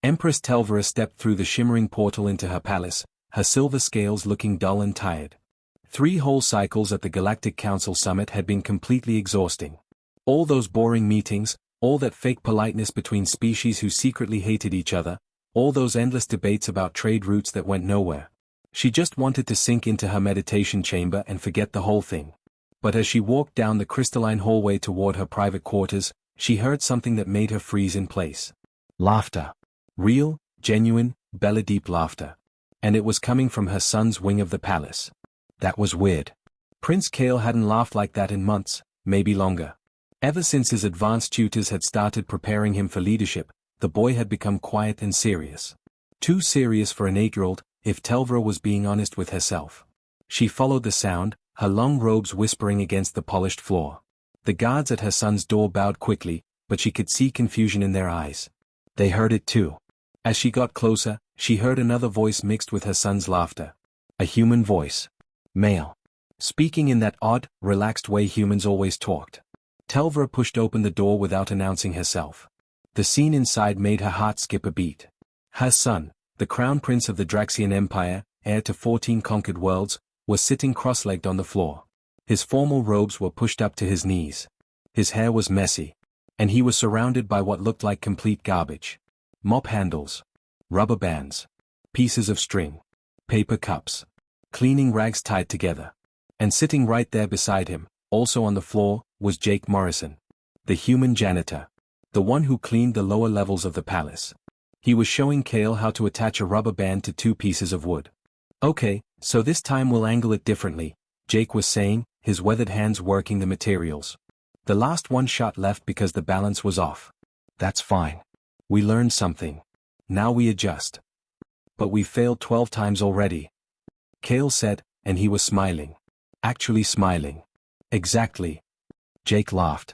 Empress Telvera stepped through the shimmering portal into her palace, her silver scales looking dull and tired. 3 whole cycles at the Galactic Council Summit had been completely exhausting. All those boring meetings, all that fake politeness between species who secretly hated each other, all those endless debates about trade routes that went nowhere. She just wanted to sink into her meditation chamber and forget the whole thing. But as she walked down the crystalline hallway toward her private quarters, she heard something that made her freeze in place. Laughter. Real, genuine, belly-deep laughter. And it was coming from her son's wing of the palace. That was weird. Prince Kale hadn't laughed like that in months, maybe longer. Ever since his advanced tutors had started preparing him for leadership, the boy had become quiet and serious. Too serious for an 8-year-old, if Telvera was being honest with herself. She followed the sound, her long robes whispering against the polished floor. The guards at her son's door bowed quickly, but she could see confusion in their eyes. They heard it too. As she got closer, she heard another voice mixed with her son's laughter. A human voice. Male. Speaking in that odd, relaxed way humans always talked. Telvera pushed open the door without announcing herself. The scene inside made her heart skip a beat. Her son, the crown prince of the Draxian Empire, heir to 14 conquered worlds, was sitting cross-legged on the floor. His formal robes were pushed up to his knees. His hair was messy. And he was surrounded by what looked like complete garbage. Mop handles. Rubber bands. Pieces of string. Paper cups. Cleaning rags tied together. And sitting right there beside him, also on the floor, was Jake Morrison. The human janitor. The one who cleaned the lower levels of the palace. He was showing Kale how to attach a rubber band to 2 pieces of wood. Okay, so this time we'll angle it differently, Jake was saying, his weathered hands working the materials. The last one shot left because the balance was off. That's fine. We learned something. Now we adjust. But we failed 12 times already. Kale said, and he was smiling. Actually smiling. Exactly. Jake laughed.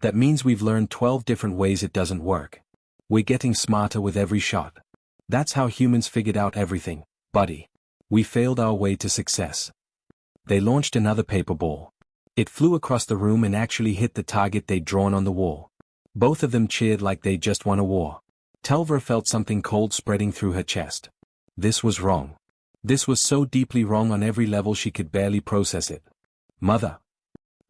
That means we've learned 12 different ways it doesn't work. We're getting smarter with every shot. That's how humans figured out everything, buddy. We failed our way to success. They launched another paper ball. It flew across the room and actually hit the target they'd drawn on the wall. Both of them cheered like they'd just won a war. Telvera felt something cold spreading through her chest. This was wrong. This was so deeply wrong on every level she could barely process it. Mother.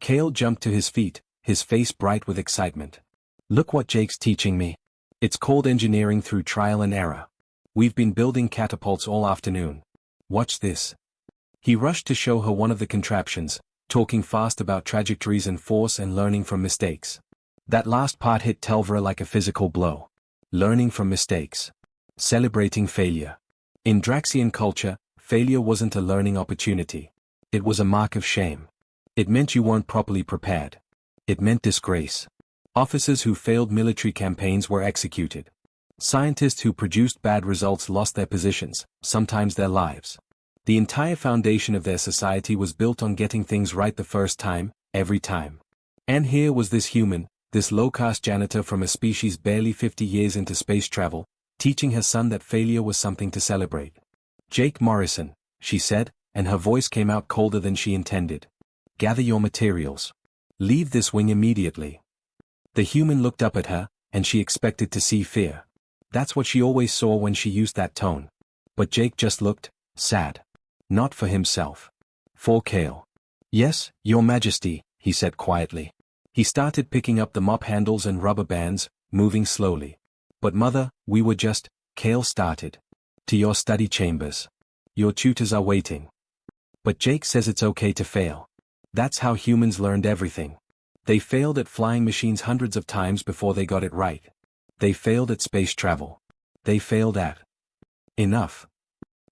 Kale jumped to his feet, his face bright with excitement. Look what Jake's teaching me. It's called engineering through trial and error. We've been building catapults all afternoon. Watch this. He rushed to show her one of the contraptions, talking fast about trajectories and force and learning from mistakes. That last part hit Telvera like a physical blow. Learning from mistakes. Celebrating failure. In Draxian culture, failure wasn't a learning opportunity. It was a mark of shame. It meant you weren't properly prepared. It meant disgrace. Officers who failed military campaigns were executed. Scientists who produced bad results lost their positions, sometimes their lives. The entire foundation of their society was built on getting things right the first time, every time. And here was this human, this low-caste janitor from a species barely 50 years into space travel, teaching her son that failure was something to celebrate. Jake Morrison, she said, and her voice came out colder than she intended. Gather your materials. Leave this wing immediately. The human looked up at her, and she expected to see fear. That's what she always saw when she used that tone. But Jake just looked sad. Not for himself. For Kale. Yes, Your Majesty, he said quietly. He started picking up the mop handles and rubber bands, moving slowly. But mother, we were just, Kale started. To your study chambers. Your tutors are waiting. But Jake says it's okay to fail. That's how humans learned everything. They failed at flying machines hundreds of times before they got it right. They failed at space travel. They failed at... Enough.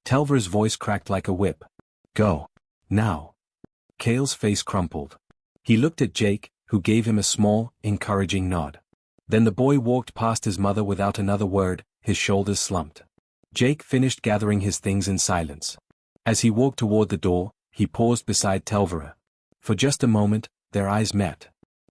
Telvera's voice cracked like a whip. Go. Now. Kale's face crumpled. He looked at Jake, who gave him a small, encouraging nod. Then the boy walked past his mother without another word, his shoulders slumped. Jake finished gathering his things in silence. As he walked toward the door, he paused beside Telvera. For just a moment, their eyes met.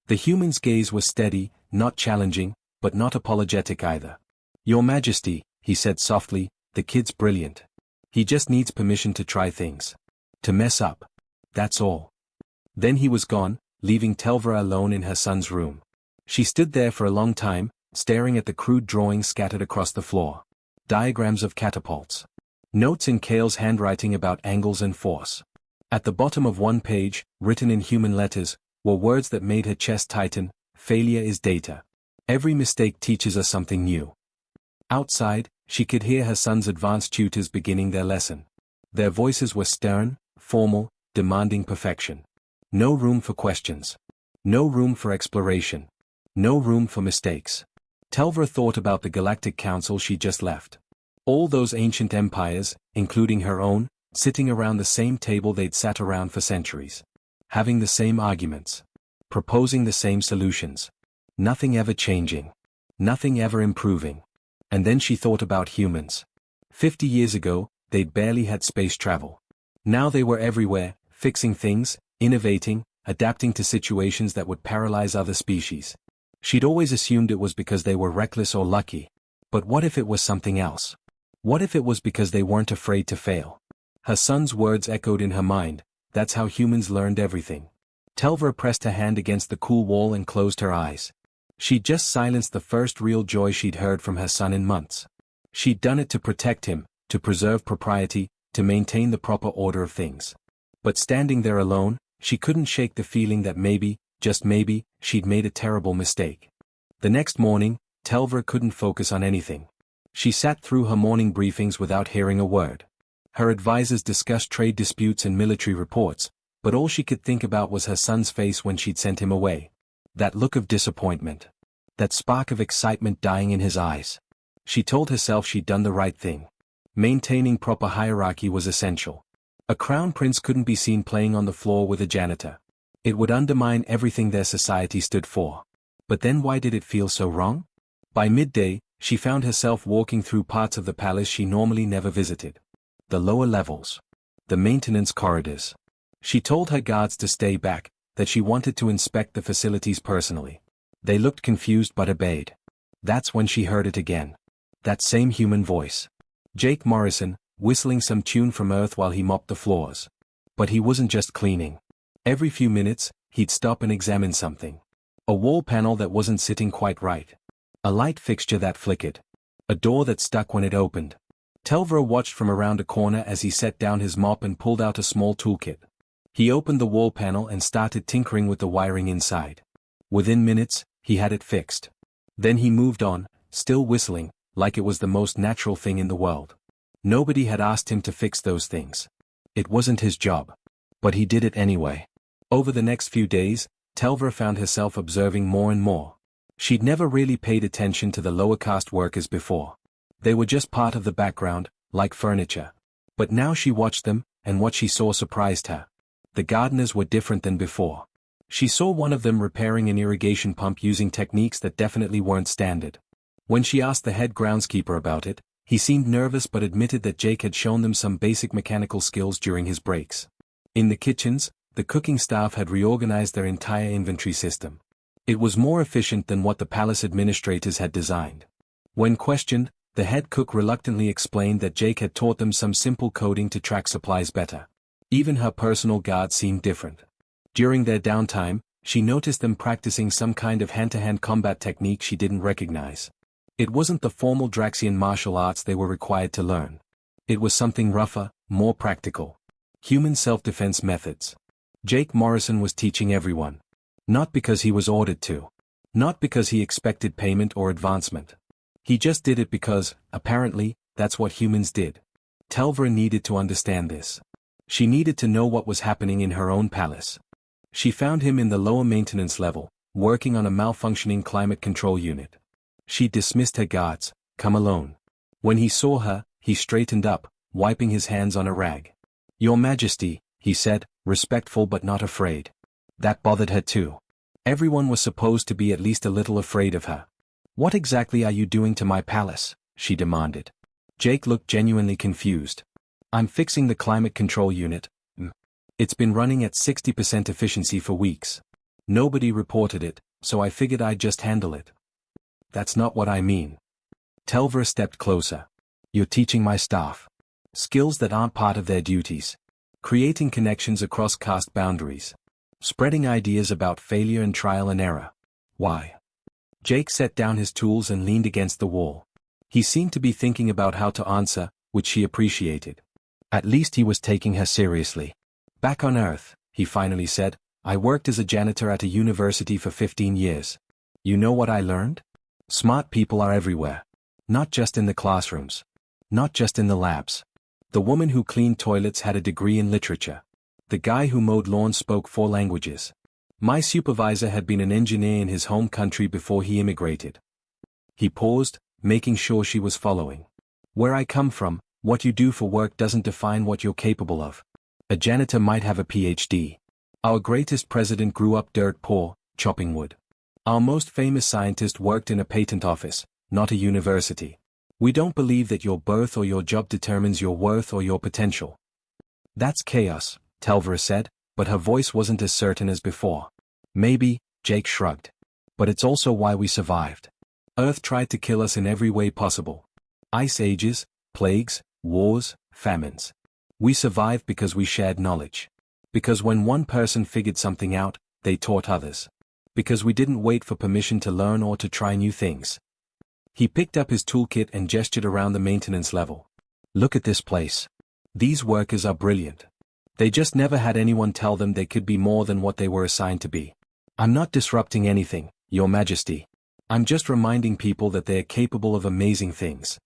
The human's gaze was steady, not challenging, but not apologetic either. Your Majesty, he said softly, the kid's brilliant. He just needs permission to try things. To mess up. That's all. Then he was gone, leaving Telvera alone in her son's room. She stood there for a long time, staring at the crude drawings scattered across the floor. diagrams of catapults. Notes in Kale's handwriting about angles and force. At the bottom of one page, written in human letters, were words that made her chest tighten: failure is data. Every mistake teaches us something new. Outside, she could hear her son's advanced tutors beginning their lesson. Their voices were stern, formal, demanding perfection. No room for questions. No room for exploration. No room for mistakes. Telvra thought about the Galactic Council she'd just left. All those ancient empires, including her own, sitting around the same table they'd sat around for centuries. Having the same arguments. Proposing the same solutions. Nothing ever changing. Nothing ever improving. And then she thought about humans. 50 years ago, they'd barely had space travel. Now they were everywhere, fixing things, innovating, adapting to situations that would paralyze other species. She'd always assumed it was because they were reckless or lucky. But what if it was something else? What if it was because they weren't afraid to fail? Her son's words echoed in her mind. That's how humans learned everything. Telvra pressed her hand against the cool wall and closed her eyes. She'd just silenced the first real joy she'd heard from her son in months. She'd done it to protect him, to preserve propriety, to maintain the proper order of things. But standing there alone, she couldn't shake the feeling that maybe, just maybe, she'd made a terrible mistake. The next morning, Telvra couldn't focus on anything. She sat through her morning briefings without hearing a word. Her advisors discussed trade disputes and military reports, but all she could think about was her son's face when she'd sent him away. That look of disappointment. That spark of excitement dying in his eyes. She told herself she'd done the right thing. Maintaining proper hierarchy was essential. A crown prince couldn't be seen playing on the floor with a janitor. It would undermine everything their society stood for. But then why did it feel so wrong? By midday, she found herself walking through parts of the palace she normally never visited. The lower levels. The maintenance corridors. She told her guards to stay back, that she wanted to inspect the facilities personally. They looked confused but obeyed. That's when she heard it again. That same human voice. Jake Morrison, whistling some tune from Earth while he mopped the floors. But he wasn't just cleaning. Every few minutes, he'd stop and examine something. A wall panel that wasn't sitting quite right. A light fixture that flickered. A door that stuck when it opened. Telvra watched from around a corner as he set down his mop and pulled out a small toolkit. He opened the wall panel and started tinkering with the wiring inside. Within minutes, he had it fixed. Then he moved on, still whistling, like it was the most natural thing in the world. Nobody had asked him to fix those things. It wasn't his job. But he did it anyway. Over the next few days, Telvra found herself observing more and more. She'd never really paid attention to the lower caste workers before. They were just part of the background, like furniture. But now she watched them, and what she saw surprised her. The gardeners were different than before. She saw one of them repairing an irrigation pump using techniques that definitely weren't standard. When she asked the head groundskeeper about it, he seemed nervous but admitted that Jake had shown them some basic mechanical skills during his breaks. In the kitchens, the cooking staff had reorganized their entire inventory system. It was more efficient than what the palace administrators had designed. When questioned, the head cook reluctantly explained that Jake had taught them some simple coding to track supplies better. Even her personal guard seemed different. During their downtime, she noticed them practicing some kind of hand-to-hand combat technique she didn't recognize. It wasn't the formal Draxian martial arts they were required to learn. It was something rougher, more practical. Human self-defense methods. Jake Morrison was teaching everyone. Not because he was ordered to. Not because he expected payment or advancement. He just did it because, apparently, that's what humans did. Telvra needed to understand this. She needed to know what was happening in her own palace. She found him in the lower maintenance level, working on a malfunctioning climate control unit. She dismissed her guards. Come alone. When he saw her, he straightened up, wiping his hands on a rag. Your Majesty, he said, respectful but not afraid. That bothered her too. Everyone was supposed to be at least a little afraid of her. What exactly are you doing to my palace? She demanded. Jake looked genuinely confused. I'm fixing the climate control unit. It's been running at 60% efficiency for weeks. Nobody reported it, so I figured I'd just handle it. That's not what I mean. Telvra stepped closer. You're teaching my staff. Skills that aren't part of their duties. Creating connections across caste boundaries. Spreading ideas about failure and trial and error. Why? Jake set down his tools and leaned against the wall. He seemed to be thinking about how to answer, which she appreciated. At least he was taking her seriously. Back on Earth, he finally said, I worked as a janitor at a university for 15 years. You know what I learned? Smart people are everywhere. Not just in the classrooms. Not just in the labs. The woman who cleaned toilets had a degree in literature. The guy who mowed lawns spoke 4 languages. My supervisor had been an engineer in his home country before he immigrated. He paused, making sure she was following. Where I come from, what you do for work doesn't define what you're capable of. A janitor might have a PhD. Our greatest president grew up dirt poor, chopping wood. Our most famous scientist worked in a patent office, not a university. We don't believe that your birth or your job determines your worth or your potential. That's chaos, Telvera said, but her voice wasn't as certain as before. Maybe, Jake shrugged. But it's also why we survived. Earth tried to kill us in every way possible. Ice ages, plagues, wars, famines. We survived because we shared knowledge. Because when one person figured something out, they taught others. Because we didn't wait for permission to learn or to try new things. He picked up his toolkit and gestured around the maintenance level. Look at this place. These workers are brilliant. They just never had anyone tell them they could be more than what they were assigned to be. I'm not disrupting anything, Your Majesty. I'm just reminding people that they are capable of amazing things.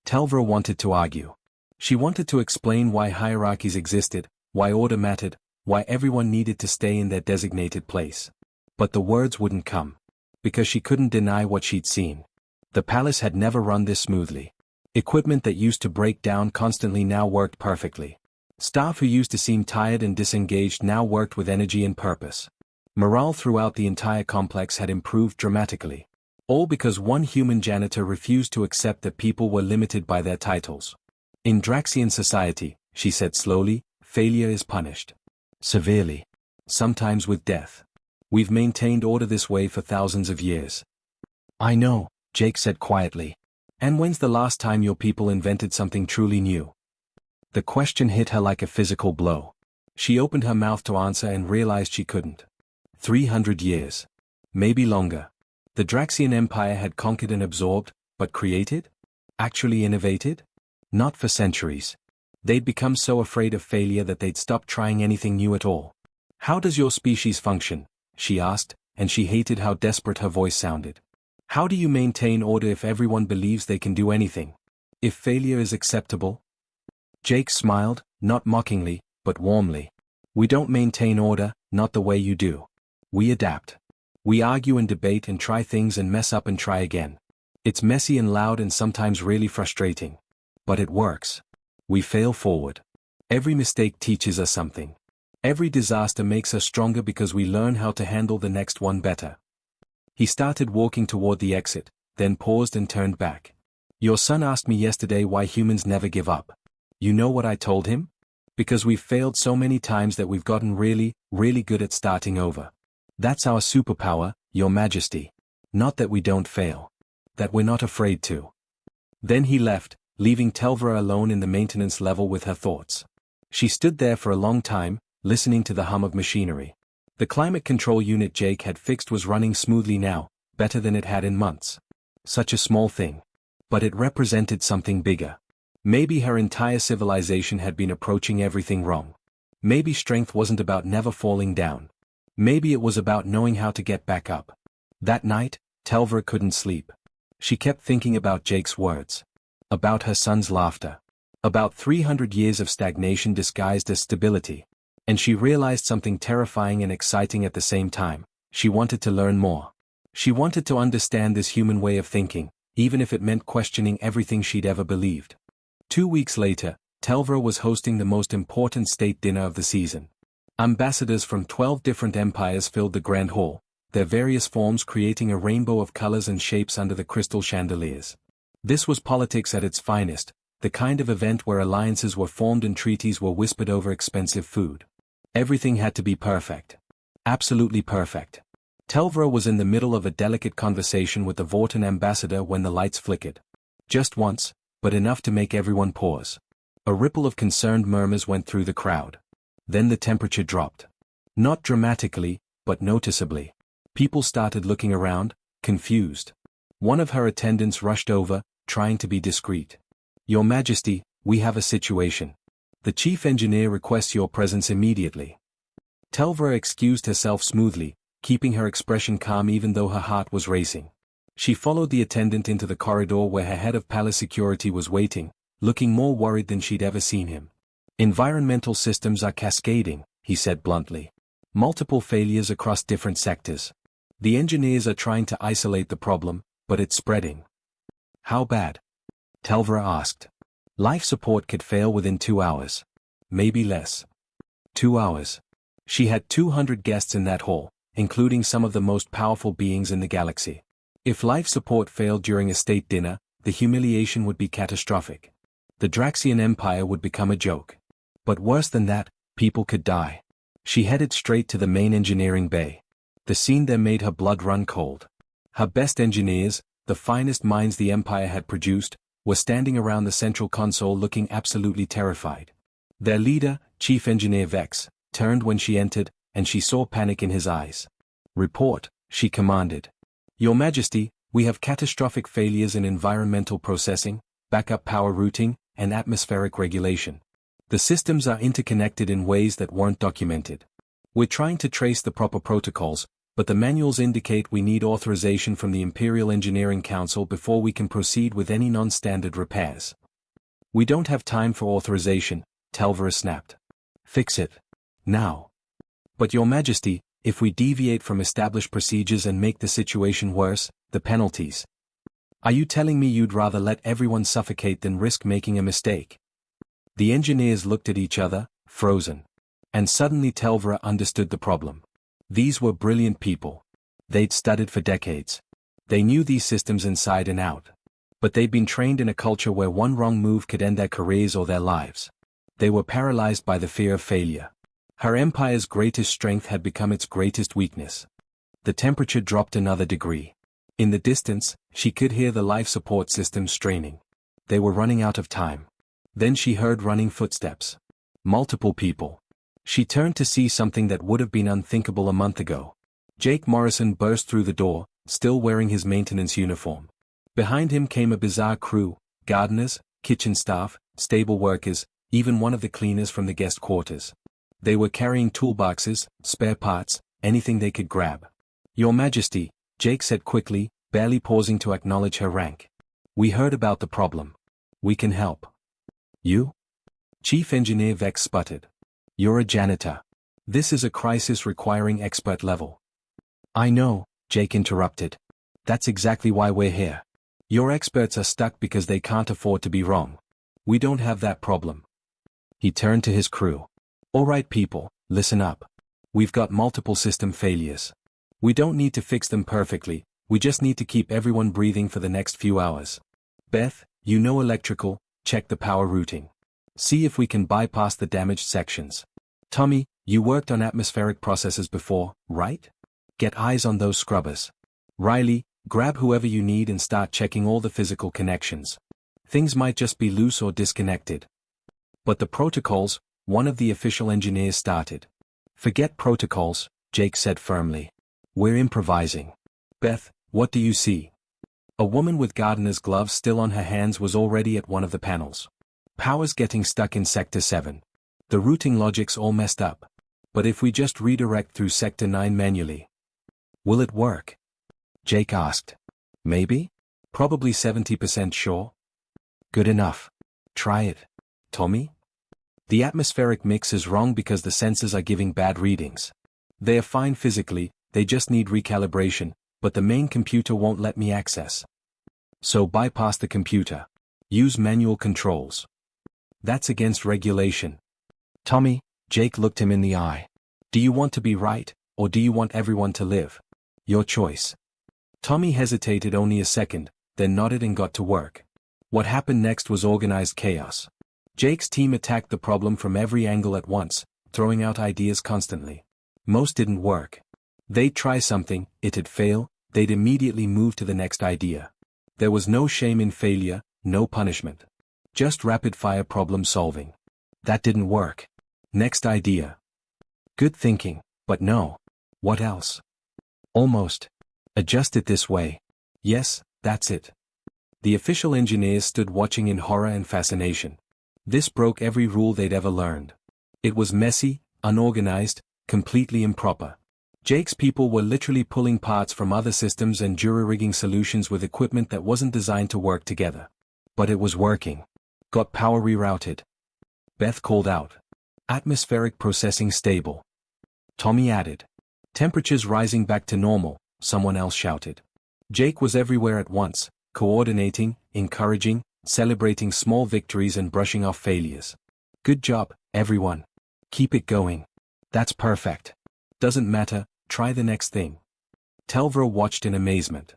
Telvera wanted to argue. She wanted to explain why hierarchies existed, why order mattered, why everyone needed to stay in their designated place. But the words wouldn't come. Because she couldn't deny what she'd seen. The palace had never run this smoothly. Equipment that used to break down constantly now worked perfectly. Staff who used to seem tired and disengaged now worked with energy and purpose. Morale throughout the entire complex had improved dramatically. All because one human janitor refused to accept that people were limited by their titles. In Draxian society, she said slowly, failure is punished. Severely. Sometimes with death. We've maintained order this way for thousands of years. I know, Jake said quietly. And when's the last time your people invented something truly new? The question hit her like a physical blow. She opened her mouth to answer and realized she couldn't. 300 years. Maybe longer. The Draxian Empire had conquered and absorbed, but created? Actually innovated? Not for centuries. They'd become so afraid of failure that they'd stopped trying anything new at all. How does your species function? She asked, and she hated how desperate her voice sounded. How do you maintain order if everyone believes they can do anything? If failure is acceptable? Jake smiled, not mockingly, but warmly. We don't maintain order, not the way you do. We adapt. We argue and debate and try things and mess up and try again. It's messy and loud and sometimes really frustrating. But it works. We fail forward. Every mistake teaches us something. Every disaster makes us stronger because we learn how to handle the next one better. He started walking toward the exit, then paused and turned back. Your son asked me yesterday why humans never give up. You know what I told him? Because we've failed so many times that we've gotten really, really good at starting over. That's our superpower, Your Majesty. Not that we don't fail. That we're not afraid to. Then he left, leaving Telvera alone in the maintenance level with her thoughts. She stood there for a long time, listening to the hum of machinery. The climate control unit Jake had fixed was running smoothly now, better than it had in months. Such a small thing. But it represented something bigger. Maybe her entire civilization had been approaching everything wrong. Maybe strength wasn't about never falling down. Maybe it was about knowing how to get back up. That night, Telvera couldn't sleep. She kept thinking about Jake's words. About her son's laughter. About 300 years of stagnation disguised as stability. And she realized something terrifying and exciting at the same time. She wanted to learn more. She wanted to understand this human way of thinking, even if it meant questioning everything she'd ever believed. 2 weeks later, Telvera was hosting the most important state dinner of the season. Ambassadors from 12 different empires filled the grand hall, their various forms creating a rainbow of colors and shapes under the crystal chandeliers. This was politics at its finest, the kind of event where alliances were formed and treaties were whispered over expensive food. Everything had to be perfect. Absolutely perfect. Telvera was in the middle of a delicate conversation with the Vorten ambassador when the lights flickered. Just once, but enough to make everyone pause. A ripple of concerned murmurs went through the crowd. Then the temperature dropped. Not dramatically, but noticeably. People started looking around, confused. One of her attendants rushed over, trying to be discreet. Your Majesty, we have a situation. The chief engineer requests your presence immediately. Telvra excused herself smoothly, keeping her expression calm even though her heart was racing. She followed the attendant into the corridor where her head of palace security was waiting, looking more worried than she'd ever seen him. Environmental systems are cascading, he said bluntly. Multiple failures across different sectors. The engineers are trying to isolate the problem, but it's spreading. How bad? Telvra asked. Life support could fail within 2 hours. Maybe less. 2 hours. She had 200 guests in that hall, including some of the most powerful beings in the galaxy. If life support failed during a state dinner, the humiliation would be catastrophic. The Draxian Empire would become a joke. But worse than that, people could die. She headed straight to the main engineering bay. The scene there made her blood run cold. Her best engineers, the finest minds the Empire had produced, were standing around the central console looking absolutely terrified. Their leader, Chief Engineer Vex, turned when she entered, and she saw panic in his eyes. Report, she commanded. Your Majesty, we have catastrophic failures in environmental processing, backup power routing, and atmospheric regulation. The systems are interconnected in ways that weren't documented. We're trying to trace the proper protocols, but the manuals indicate we need authorization from the Imperial Engineering Council before we can proceed with any non-standard repairs. We don't have time for authorization, Telvra snapped. Fix it. Now. But Your Majesty, if we deviate from established procedures and make the situation worse, the penalties. Are you telling me you'd rather let everyone suffocate than risk making a mistake? The engineers looked at each other, frozen. And suddenly Telvra understood the problem. These were brilliant people. They'd studied for decades. They knew these systems inside and out. But they'd been trained in a culture where one wrong move could end their careers or their lives. They were paralyzed by the fear of failure. Her empire's greatest strength had become its greatest weakness. The temperature dropped another degree. In the distance, she could hear the life support systems straining. They were running out of time. Then she heard running footsteps. Multiple people. She turned to see something that would have been unthinkable a month ago. Jake Morrison burst through the door, still wearing his maintenance uniform. Behind him came a bizarre crew, gardeners, kitchen staff, stable workers, even one of the cleaners from the guest quarters. They were carrying toolboxes, spare parts, anything they could grab. Your Majesty, Jake said quickly, barely pausing to acknowledge her rank. We heard about the problem. We can help. You? Chief Engineer Vex sputtered. You're a janitor. This is a crisis requiring expert level. I know, Jake interrupted. That's exactly why we're here. Your experts are stuck because they can't afford to be wrong. We don't have that problem. He turned to his crew. All right people, listen up. We've got multiple system failures. We don't need to fix them perfectly, we just need to keep everyone breathing for the next few hours. Beth, you know electrical, check the power routing. See if we can bypass the damaged sections. Tommy, you worked on atmospheric processes before, right? Get eyes on those scrubbers. Riley, grab whoever you need and start checking all the physical connections. Things might just be loose or disconnected. But the protocols, one of the official engineers started. Forget protocols, Jake said firmly. We're improvising. Beth, what do you see? A woman with gardener's gloves still on her hands was already at one of the panels. Power's getting stuck in Sector 7. The routing logic's all messed up. But if we just redirect through Sector 9 manually. Will it work? Jake asked. Maybe? Probably 70% sure. Good enough. Try it. Tommy? The atmospheric mix is wrong because the sensors are giving bad readings. They are fine physically, they just need recalibration, but the main computer won't let me access. So bypass the computer. Use manual controls. That's against regulation. Tommy, Jake looked him in the eye. Do you want to be right, or do you want everyone to live? Your choice. Tommy hesitated only a second, then nodded and got to work. What happened next was organized chaos. Jake's team attacked the problem from every angle at once, throwing out ideas constantly. Most didn't work. They'd try something, it'd fail, they'd immediately move to the next idea. There was no shame in failure, no punishment. Just rapid-fire problem solving. That didn't work. Next idea. Good thinking, but no. What else? Almost. Adjust it this way. Yes, that's it. The official engineers stood watching in horror and fascination. This broke every rule they'd ever learned. It was messy, unorganized, completely improper. Jake's people were literally pulling parts from other systems and jury-rigging solutions with equipment that wasn't designed to work together. But it was working. Got power rerouted. Beth called out. Atmospheric processing stable. Tommy added. Temperatures rising back to normal, someone else shouted. Jake was everywhere at once, coordinating, encouraging, celebrating small victories and brushing off failures. Good job, everyone. Keep it going. That's perfect. Doesn't matter, try the next thing. Telvra watched in amazement.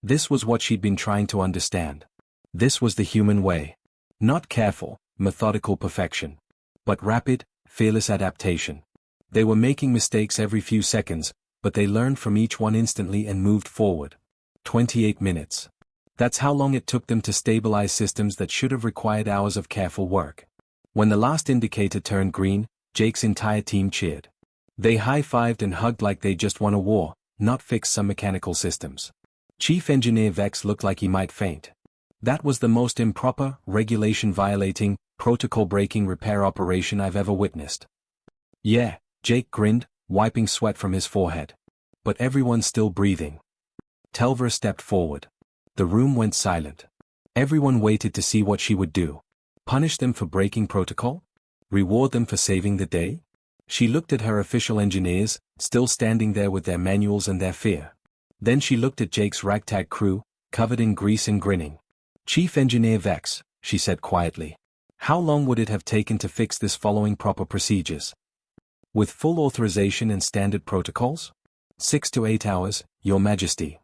This was what she'd been trying to understand. This was the human way. Not careful, methodical perfection. But rapid, fearless adaptation. They were making mistakes every few seconds, but they learned from each one instantly and moved forward. 28 minutes. That's how long it took them to stabilize systems that should have required hours of careful work. When the last indicator turned green, Jake's entire team cheered. They high-fived and hugged like they just won a war, not fixed some mechanical systems. Chief Engineer Vex looked like he might faint. That was the most improper, regulation-violating, protocol-breaking repair operation I've ever witnessed. Yeah, Jake grinned, wiping sweat from his forehead. But everyone's still breathing. Telvra stepped forward. The room went silent. Everyone waited to see what she would do. Punish them for breaking protocol? Reward them for saving the day? She looked at her official engineers, still standing there with their manuals and their fear. Then she looked at Jake's ragtag crew, covered in grease and grinning. Chief Engineer Vex, she said quietly. How long would it have taken to fix this following proper procedures? With full authorization and standard protocols? 6 to 8 hours, Your Majesty.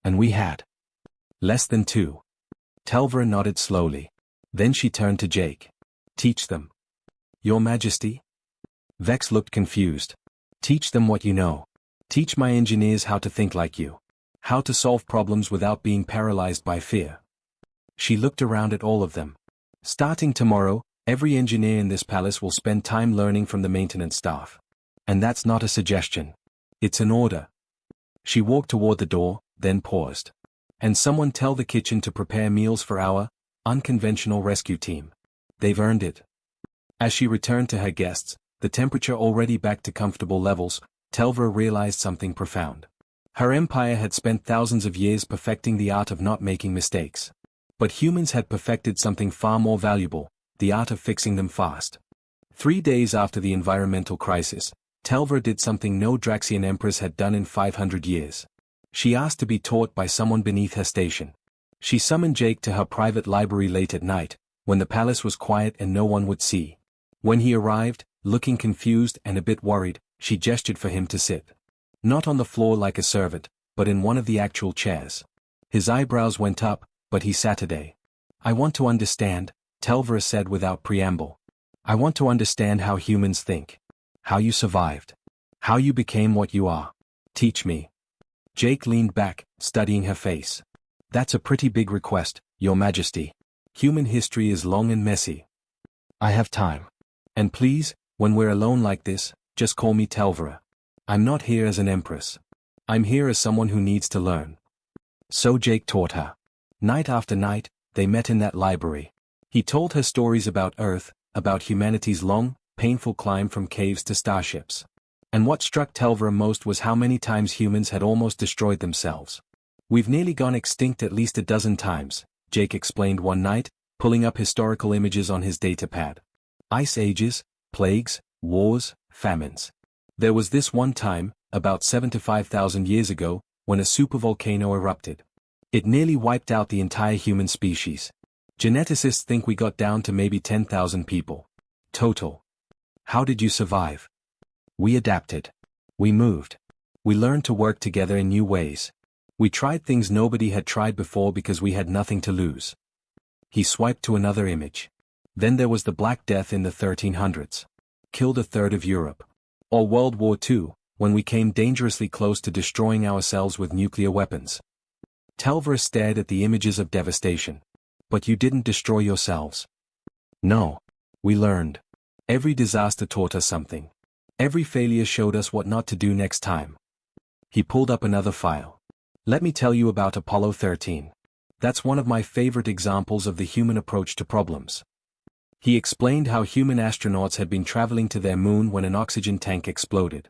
And we had less than 2. Telvra nodded slowly. Then she turned to Jake. Teach them. Your Majesty? Vex looked confused. Teach them what you know. Teach my engineers how to think like you. How to solve problems without being paralyzed by fear. She looked around at all of them. Starting tomorrow, every engineer in this palace will spend time learning from the maintenance staff. And that's not a suggestion. It's an order. She walked toward the door, then paused. And someone tell the kitchen to prepare meals for our unconventional rescue team. They've earned it. As she returned to her guests, the temperature already back to comfortable levels, Telvra realized something profound. Her empire had spent thousands of years perfecting the art of not making mistakes. But humans had perfected something far more valuable, the art of fixing them fast. 3 days after the environmental crisis, Telvra did something no Draxian Empress had done in 500 years. She asked to be taught by someone beneath her station. She summoned Jake to her private library late at night, when the palace was quiet and no one would see. When he arrived, looking confused and a bit worried, she gestured for him to sit. Not on the floor like a servant, but in one of the actual chairs. His eyebrows went up, but he sat today. I want to understand, Telvra said without preamble. I want to understand how humans think. How you survived. How you became what you are. Teach me. Jake leaned back, studying her face. That's a pretty big request, Your Majesty. Human history is long and messy. I have time. And please, when we're alone like this, just call me Telvra. I'm not here as an empress. I'm here as someone who needs to learn. So Jake taught her. Night after night, they met in that library. He told her stories about Earth, about humanity's long, painful climb from caves to starships. And what struck Telvra most was how many times humans had almost destroyed themselves. We've nearly gone extinct at least a dozen times, Jake explained one night, pulling up historical images on his datapad. Ice ages, plagues, wars, famines. There was this one time, about 75,000 years ago, when a supervolcano erupted. It nearly wiped out the entire human species. Geneticists think we got down to maybe 10,000 people. Total. How did you survive? We adapted. We moved. We learned to work together in new ways. We tried things nobody had tried before because we had nothing to lose. He swiped to another image. Then there was the Black Death in the 1300s. Killed a third of Europe. Or World War II, when we came dangerously close to destroying ourselves with nuclear weapons. Telvra stared at the images of devastation. But you didn't destroy yourselves. No. We learned. Every disaster taught us something. Every failure showed us what not to do next time. He pulled up another file. Let me tell you about Apollo 13. That's one of my favorite examples of the human approach to problems. He explained how human astronauts had been traveling to their moon when an oxygen tank exploded.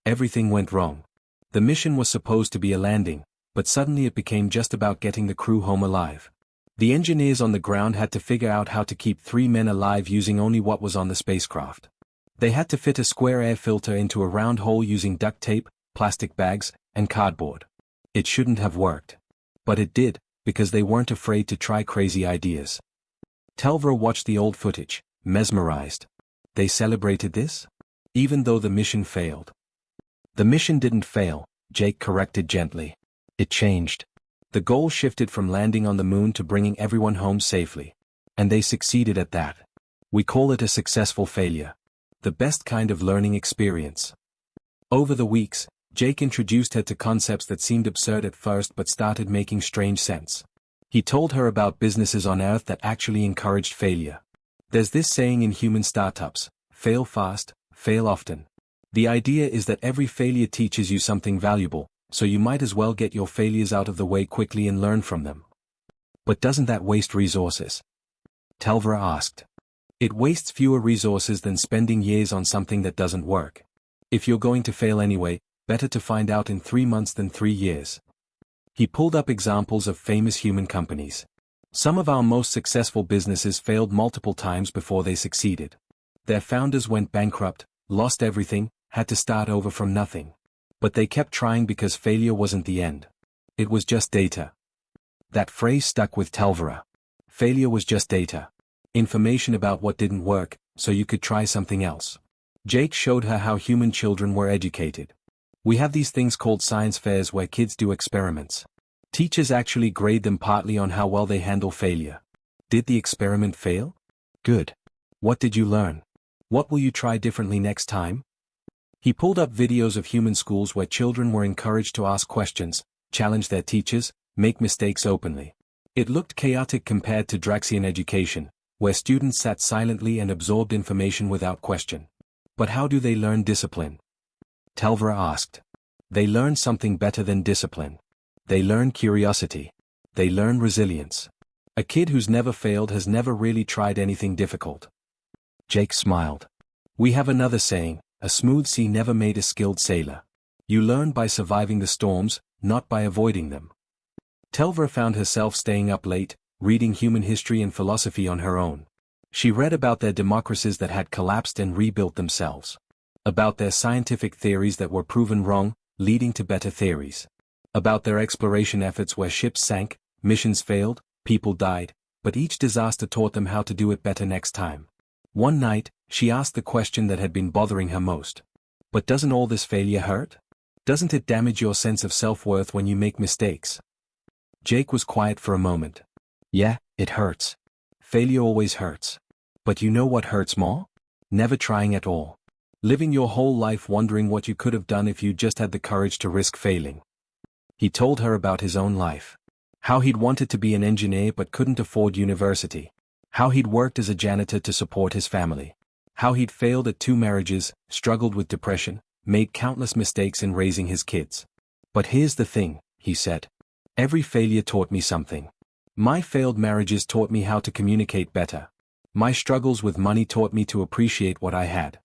Everything went wrong. The mission was supposed to be a landing, but suddenly it became just about getting the crew home alive. The engineers on the ground had to figure out how to keep 3 men alive using only what was on the spacecraft. They had to fit a square air filter into a round hole using duct tape, plastic bags, and cardboard. It shouldn't have worked. But it did, because they weren't afraid to try crazy ideas. Telvra watched the old footage, mesmerized. They celebrated this? Even though the mission failed. The mission didn't fail, Jake corrected gently. It changed. The goal shifted from landing on the moon to bringing everyone home safely. And they succeeded at that. We call it a successful failure. The best kind of learning experience. Over the weeks, Jake introduced her to concepts that seemed absurd at first but started making strange sense. He told her about businesses on Earth that actually encouraged failure. There's this saying in human startups, fail fast, fail often. The idea is that every failure teaches you something valuable, so you might as well get your failures out of the way quickly and learn from them. But doesn't that waste resources? Telvra asked. It wastes fewer resources than spending years on something that doesn't work. If you're going to fail anyway, better to find out in 3 months than 3 years. He pulled up examples of famous human companies. Some of our most successful businesses failed multiple times before they succeeded. Their founders went bankrupt, lost everything, had to start over from nothing. But they kept trying because failure wasn't the end. It was just data. That phrase stuck with Telvra. Failure was just data. Information about what didn't work, so you could try something else. Jake showed her how human children were educated. We have these things called science fairs where kids do experiments. Teachers actually grade them partly on how well they handle failure. Did the experiment fail? Good. What did you learn? What will you try differently next time? He pulled up videos of human schools where children were encouraged to ask questions, challenge their teachers, make mistakes openly. It looked chaotic compared to Draxian education, where students sat silently and absorbed information without question. But how do they learn discipline? Telvra asked. They learn something better than discipline. They learn curiosity. They learn resilience. A kid who's never failed has never really tried anything difficult. Jake smiled. We have another saying, a smooth sea never made a skilled sailor. You learn by surviving the storms, not by avoiding them. Telvra found herself staying up late, reading human history and philosophy on her own. She read about their democracies that had collapsed and rebuilt themselves. About their scientific theories that were proven wrong, leading to better theories. About their exploration efforts where ships sank, missions failed, people died, but each disaster taught them how to do it better next time. One night, she asked the question that had been bothering her most. But doesn't all this failure hurt? Doesn't it damage your sense of self-worth when you make mistakes? Jake was quiet for a moment. Yeah, it hurts. Failure always hurts. But you know what hurts more? Never trying at all. Living your whole life wondering what you could have done if you just had the courage to risk failing. He told her about his own life. How he'd wanted to be an engineer but couldn't afford university. How he'd worked as a janitor to support his family. How he'd failed at 2 marriages, struggled with depression, made countless mistakes in raising his kids. But here's the thing, he said. Every failure taught me something. My failed marriages taught me how to communicate better. My struggles with money taught me to appreciate what I had.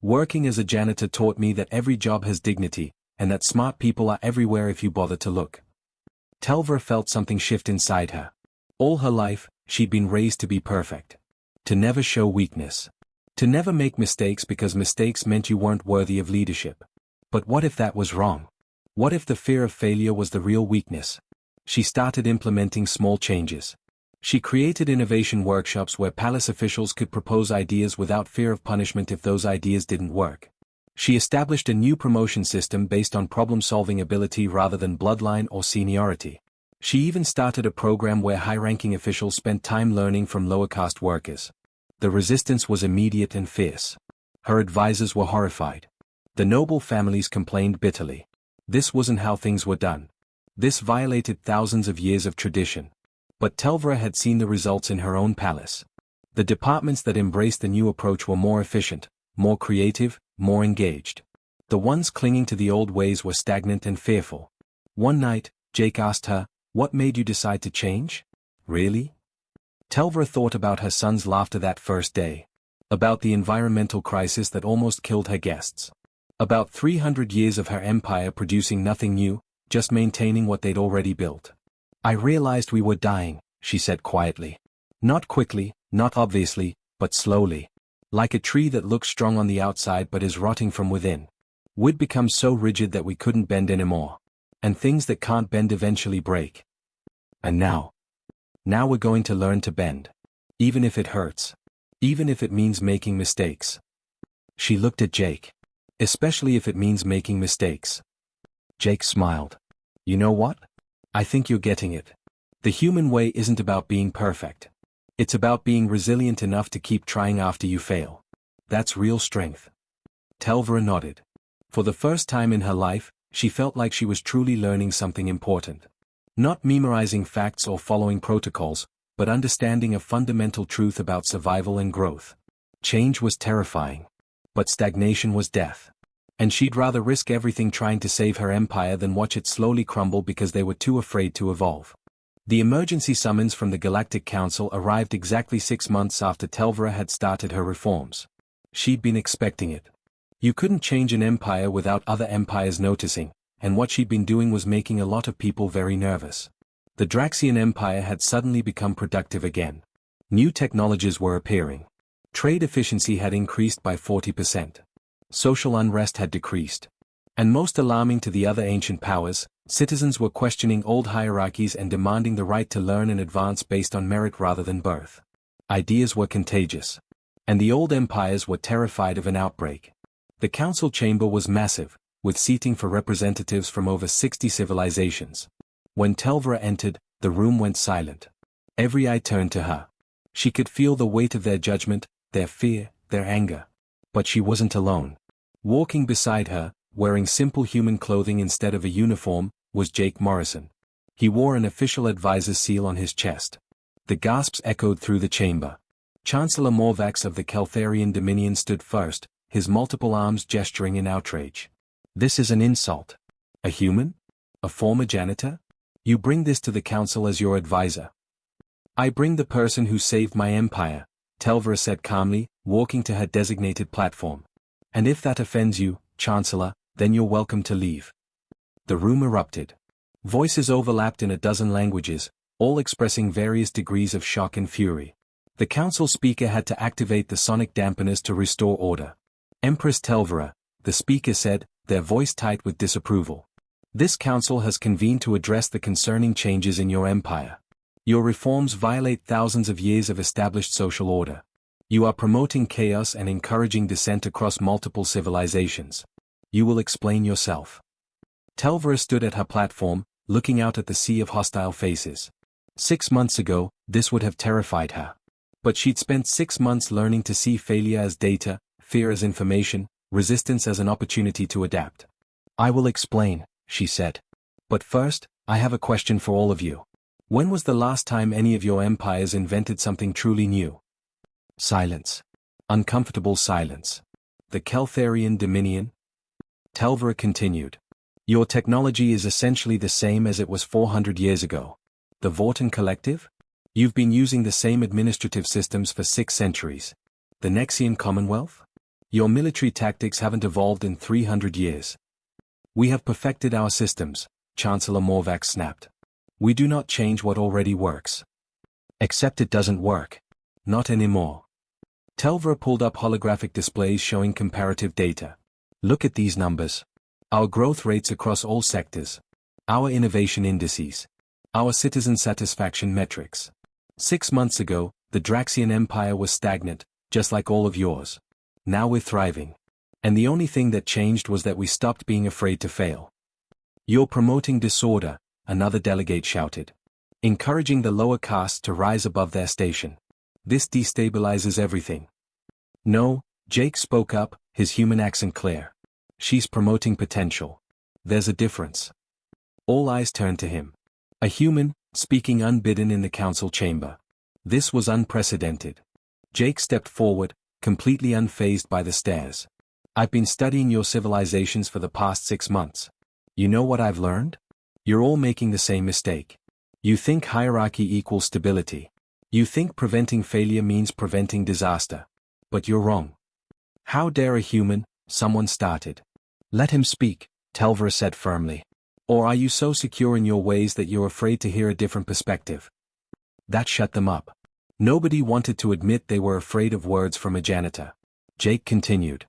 Working as a janitor taught me that every job has dignity, and that smart people are everywhere if you bother to look. Telvra felt something shift inside her. All her life, she'd been raised to be perfect. To never show weakness. To never make mistakes because mistakes meant you weren't worthy of leadership. But what if that was wrong? What if the fear of failure was the real weakness? She started implementing small changes. She created innovation workshops where palace officials could propose ideas without fear of punishment if those ideas didn't work. She established a new promotion system based on problem-solving ability rather than bloodline or seniority. She even started a program where high-ranking officials spent time learning from lower-caste workers. The resistance was immediate and fierce. Her advisors were horrified. The noble families complained bitterly. This wasn't how things were done. This violated thousands of years of tradition. But Telvra had seen the results in her own palace. The departments that embraced the new approach were more efficient, more creative, more engaged. The ones clinging to the old ways were stagnant and fearful. One night, Jake asked her, "What made you decide to change?" Really? Telvra thought about her son's laughter that first day. About the environmental crisis that almost killed her guests. About 300 years of her empire producing nothing new, just maintaining what they'd already built. I realized we were dying, she said quietly. Not quickly, not obviously, but slowly. Like a tree that looks strong on the outside but is rotting from within. We'd become so rigid that we couldn't bend anymore. And things that can't bend eventually break. And now we're going to learn to bend. Even if it hurts. Even if it means making mistakes. She looked at Jake. Especially if it means making mistakes. Jake smiled. You know what? I think you're getting it. The human way isn't about being perfect. It's about being resilient enough to keep trying after you fail. That's real strength. Telvra nodded. For the first time in her life, she felt like she was truly learning something important. Not memorizing facts or following protocols, but understanding a fundamental truth about survival and growth. Change was terrifying. But stagnation was death. And she'd rather risk everything trying to save her empire than watch it slowly crumble because they were too afraid to evolve. The emergency summons from the Galactic Council arrived exactly 6 months after Telvra had started her reforms. She'd been expecting it. You couldn't change an empire without other empires noticing, and what she'd been doing was making a lot of people very nervous. The Draxian Empire had suddenly become productive again. New technologies were appearing. Trade efficiency had increased by 40%. Social unrest had decreased. And most alarming to the other ancient powers, citizens were questioning old hierarchies and demanding the right to learn and advance based on merit rather than birth. Ideas were contagious. And the old empires were terrified of an outbreak. The council chamber was massive, with seating for representatives from over 60 civilizations. When Telvra entered, the room went silent. Every eye turned to her. She could feel the weight of their judgment, their fear, their anger. But she wasn't alone. Walking beside her, wearing simple human clothing instead of a uniform, was Jake Morrison. He wore an official advisor's seal on his chest. The gasps echoed through the chamber. Chancellor Morvax of the Keltharian Dominion stood first, his multiple arms gesturing in outrage. This is an insult. A human? A former janitor? You bring this to the council as your advisor. I bring the person who saved my empire, Telvra said calmly, walking to her designated platform. And if that offends you, Chancellor, then you're welcome to leave. The room erupted. Voices overlapped in a dozen languages, all expressing various degrees of shock and fury. The council speaker had to activate the sonic dampeners to restore order. Empress Telvra, the speaker said, their voice tight with disapproval. This council has convened to address the concerning changes in your empire. Your reforms violate thousands of years of established social order. You are promoting chaos and encouraging dissent across multiple civilizations. You will explain yourself. Telvra stood at her platform, looking out at the sea of hostile faces. 6 months ago, this would have terrified her. But she'd spent 6 months learning to see failure as data, fear as information, resistance as an opportunity to adapt. I will explain, she said. But first, I have a question for all of you. When was the last time any of your empires invented something truly new? Silence. Uncomfortable silence. The Keltharian Dominion? Telvra continued. Your technology is essentially the same as it was 400 years ago. The Vorten Collective? You've been using the same administrative systems for 6 centuries. The Nexian Commonwealth? Your military tactics haven't evolved in 300 years. We have perfected our systems, Chancellor Morvax snapped. We do not change what already works. Except it doesn't work. Not anymore. Telvra pulled up holographic displays showing comparative data. Look at these numbers. Our growth rates across all sectors. Our innovation indices. Our citizen satisfaction metrics. 6 months ago, the Draxian Empire was stagnant, just like all of yours. Now we're thriving. And the only thing that changed was that we stopped being afraid to fail. You're promoting disorder, another delegate shouted. Encouraging the lower castes to rise above their station. This destabilizes everything. No, Jake spoke up, his human accent clear. She's promoting potential. There's a difference. All eyes turned to him. A human, speaking unbidden in the council chamber. This was unprecedented. Jake stepped forward, completely unfazed by the stares. I've been studying your civilizations for the past 6 months. You know what I've learned? You're all making the same mistake. You think hierarchy equals stability. You think preventing failure means preventing disaster. But you're wrong. How dare a human, someone started. Let him speak, Telvra said firmly. Or are you so secure in your ways that you're afraid to hear a different perspective? That shut them up. Nobody wanted to admit they were afraid of words from a janitor. Jake continued.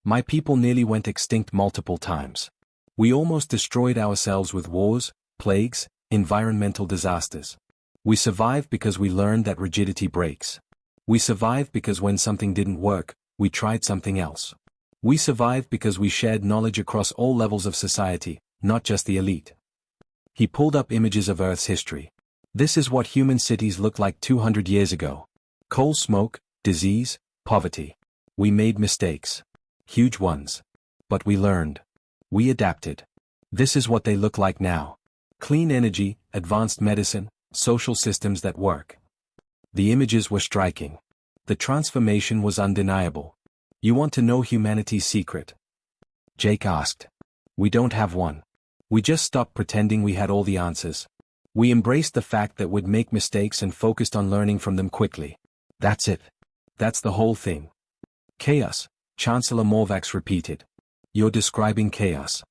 My people nearly went extinct multiple times. We almost destroyed ourselves with wars, plagues, environmental disasters. We survived because we learned that rigidity breaks. We survived because when something didn't work, we tried something else. We survived because we shared knowledge across all levels of society, not just the elite. He pulled up images of Earth's history. This is what human cities looked like 200 years ago. Coal smoke, disease, poverty. We made mistakes. Huge ones. But we learned. We adapted. This is what they look like now. Clean energy, advanced medicine, social systems that work. The images were striking. The transformation was undeniable. You want to know humanity's secret? Jake asked. We don't have one. We just stopped pretending we had all the answers. We embraced the fact that we'd make mistakes and focused on learning from them quickly. That's it. That's the whole thing. Chaos, Chancellor Morvax repeated. You're describing chaos.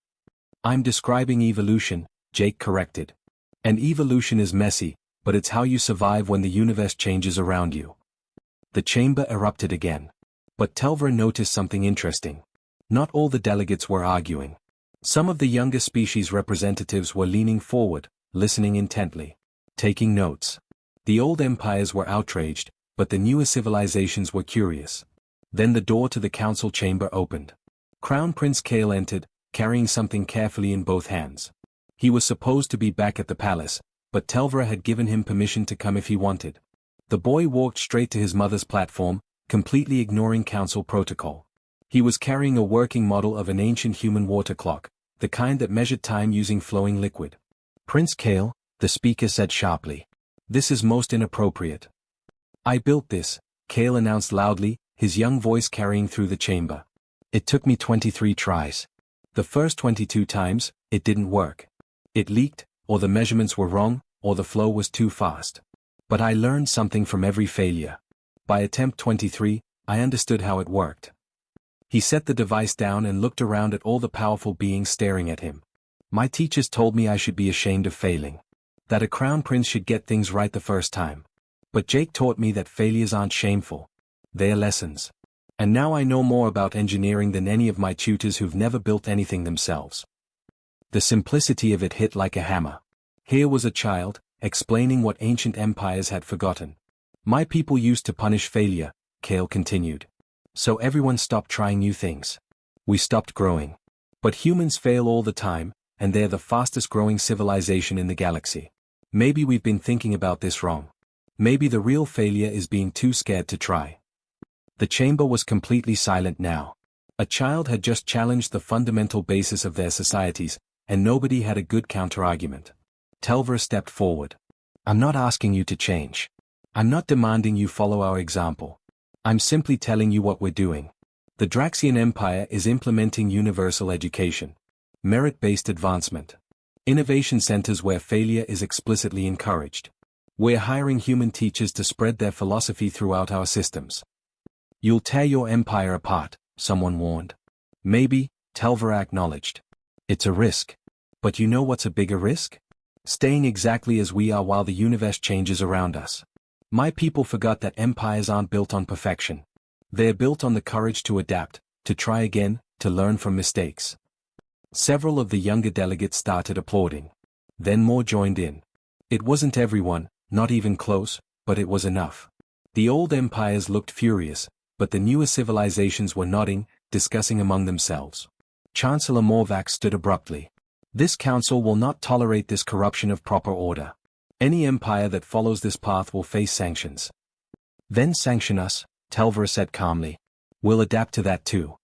I'm describing evolution, Jake corrected. And evolution is messy, but it's how you survive when the universe changes around you. The chamber erupted again. But Telvra noticed something interesting. Not all the delegates were arguing. Some of the younger species representatives were leaning forward, listening intently, taking notes. The old empires were outraged, but the newer civilizations were curious. Then the door to the council chamber opened. Crown Prince Kale entered, carrying something carefully in both hands. He was supposed to be back at the palace, but Telvra had given him permission to come if he wanted. The boy walked straight to his mother's platform, completely ignoring council protocol. He was carrying a working model of an ancient human water clock, the kind that measured time using flowing liquid. Prince Kale, the speaker said sharply. This is most inappropriate. I built this, Kale announced loudly, his young voice carrying through the chamber. It took me 23 tries. The first 22 times, it didn't work. It leaked, or the measurements were wrong, or the flow was too fast. But I learned something from every failure. By attempt 23, I understood how it worked. He set the device down and looked around at all the powerful beings staring at him. My teachers told me I should be ashamed of failing. That a crown prince should get things right the first time. But Jake taught me that failures aren't shameful. They are lessons. And now I know more about engineering than any of my tutors who've never built anything themselves. The simplicity of it hit like a hammer. Here was a child, explaining what ancient empires had forgotten. My people used to punish failure, Kale continued. So everyone stopped trying new things. We stopped growing. But humans fail all the time, and they're the fastest growing civilization in the galaxy. Maybe we've been thinking about this wrong. Maybe the real failure is being too scared to try. The chamber was completely silent now. A child had just challenged the fundamental basis of their societies, and nobody had a good counterargument. Telvra stepped forward. I'm not asking you to change. I'm not demanding you follow our example. I'm simply telling you what we're doing. The Draxian Empire is implementing universal education. Merit-based advancement. Innovation centers where failure is explicitly encouraged. We're hiring human teachers to spread their philosophy throughout our systems. You'll tear your empire apart, someone warned. Maybe, Telvra acknowledged. It's a risk. But you know what's a bigger risk? Staying exactly as we are while the universe changes around us. My people forgot that empires aren't built on perfection. They're built on the courage to adapt, to try again, to learn from mistakes. Several of the younger delegates started applauding. Then more joined in. It wasn't everyone, not even close, but it was enough. The old empires looked furious, but the newer civilizations were nodding, discussing among themselves. Chancellor Morvax stood abruptly. This council will not tolerate this corruption of proper order. Any empire that follows this path will face sanctions. Then sanction us, Telvra said calmly. We'll adapt to that too.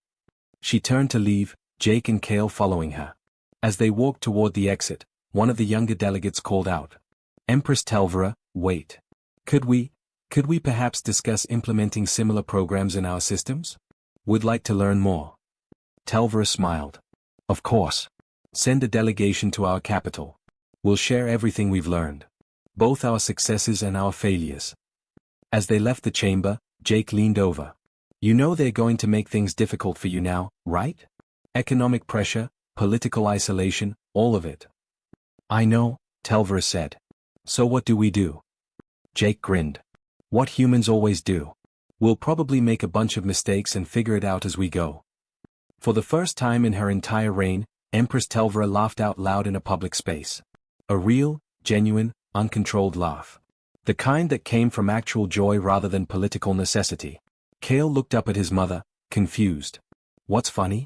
She turned to leave, Jake and Kale following her. As they walked toward the exit, one of the younger delegates called out. Empress Telvra, wait. Could we perhaps discuss implementing similar programs in our systems? We'd like to learn more. Telvra smiled. Of course. Send a delegation to our capital. We'll share everything we've learned. both our successes and our failures. As they left the chamber, Jake leaned over. You know they're going to make things difficult for you now, right? Economic pressure, political isolation, all of it. I know, Telvra said. So what do we do? Jake grinned. What humans always do. We'll probably make a bunch of mistakes and figure it out as we go. For the first time in her entire reign, Empress Telvra laughed out loud in a public space. A real, genuine, uncontrolled laugh. The kind that came from actual joy rather than political necessity. Kale looked up at his mother, confused. What's funny?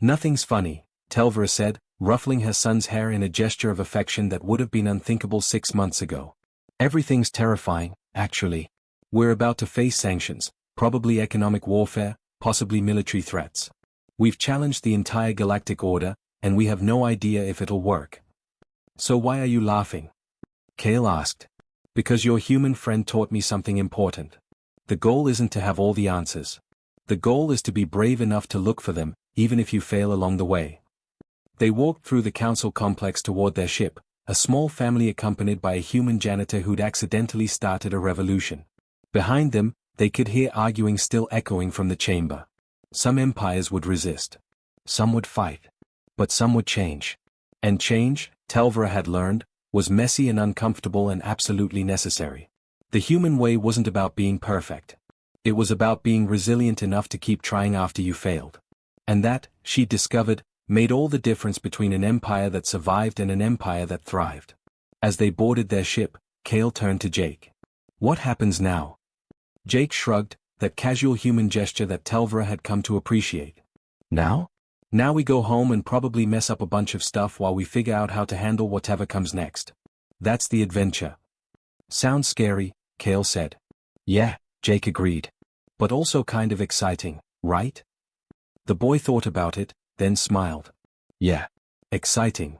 Nothing's funny, Telvra said, ruffling her son's hair in a gesture of affection that would have been unthinkable 6 months ago. Everything's terrifying, actually. We're about to face sanctions, probably economic warfare, possibly military threats. We've challenged the entire galactic order, and we have no idea if it'll work. So why are you laughing? Kale asked. Because your human friend taught me something important. The goal isn't to have all the answers. The goal is to be brave enough to look for them, even if you fail along the way. They walked through the council complex toward their ship, a small family accompanied by a human janitor who'd accidentally started a revolution. Behind them, they could hear arguing still echoing from the chamber. Some empires would resist. Some would fight. But some would change. And change, Telvra had learned, was messy and uncomfortable and absolutely necessary. The human way wasn't about being perfect. It was about being resilient enough to keep trying after you failed. And that, she discovered, made all the difference between an empire that survived and an empire that thrived. As they boarded their ship, Kale turned to Jake. What happens now? Jake shrugged, that casual human gesture that Telvra had come to appreciate. Now? Now we go home and probably mess up a bunch of stuff while we figure out how to handle whatever comes next. That's the adventure. Sounds scary, Kale said. Yeah, Jake agreed. But also kind of exciting, right? The boy thought about it, then smiled. Yeah. Exciting.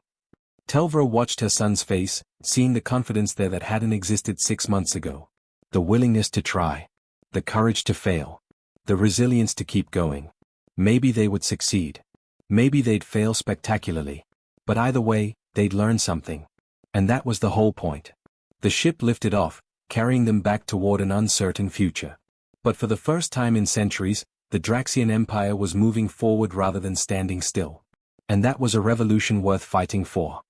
Telvra watched her son's face, seeing the confidence there that hadn't existed 6 months ago. The willingness to try. The courage to fail. The resilience to keep going. Maybe they would succeed. Maybe they'd fail spectacularly. But either way, they'd learn something. And that was the whole point. The ship lifted off, carrying them back toward an uncertain future. But for the first time in centuries, the Draxian Empire was moving forward rather than standing still. And that was a revolution worth fighting for.